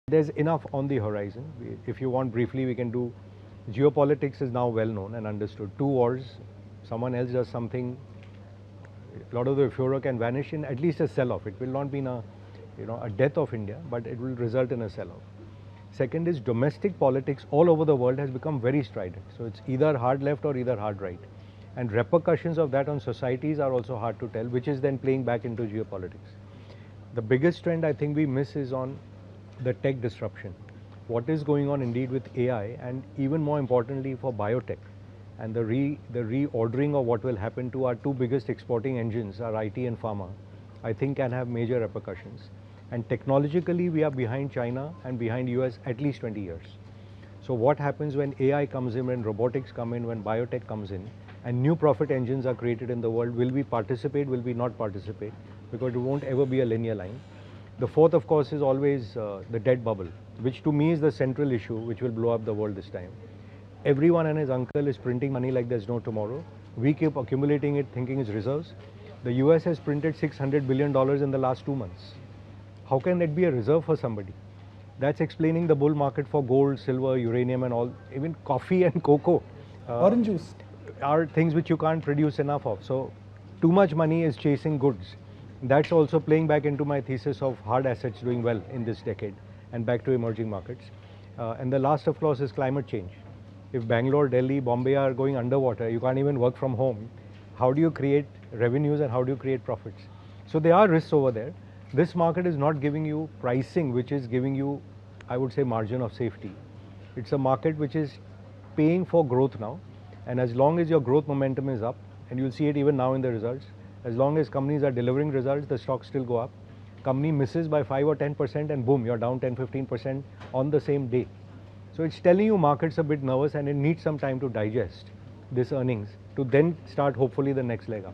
There's enough on the horizon. If you want briefly, we can do. Geopolitics is now well known and understood. Two wars, someone else does something, a lot of the euphoria can vanish in at least a sell-off. It will not be in a, a death of India, but it will result in a sell-off. Second is domestic politics all over the world has become very strident. So it's either hard left or either hard right. And repercussions of that on societies are also hard to tell, which is then playing back into geopolitics. The biggest trend I think we miss is on the tech disruption. What is going on indeed with AI, and even more importantly for biotech, and the reordering of what will happen to our two biggest exporting engines, our IT and pharma, I think can have major repercussions. And technologically, we are behind China and behind US at least 20 years. So what happens when AI comes in, when robotics come in, when biotech comes in, and new profit engines are created in the world, will we participate, will we not participate? Because it won't ever be a linear line. The fourth, of course, is always the debt bubble, which to me is the central issue which will blow up the world this time. Everyone and his uncle is printing money like there's no tomorrow. We keep accumulating it thinking it's reserves. The US has printed $600 billion in the last 2 months. How can that be a reserve for somebody? That's explaining the bull market for gold, silver, uranium and all. Even coffee and cocoa. Orange juice. Are things which you can't produce enough of. So too much money is chasing goods. That's also playing back into my thesis of hard assets doing well in this decade and back to emerging markets. And the last, of course, is climate change. If Bangalore, Delhi, Bombay are going underwater, you can't even work from home. How do you create revenues and how do you create profits? So there are risks over there. This market is not giving you pricing, which is giving you, I would say, margin of safety. It's a market which is paying for growth now. And as long as your growth momentum is up, and you'll see it even now in the results, as long as companies are delivering results, the stocks still go up. Company misses by 5 or 10% and boom, you're down 10-15% on the same day. So it's telling you markets are a bit nervous and it needs some time to digest this earnings to then start hopefully the next leg up.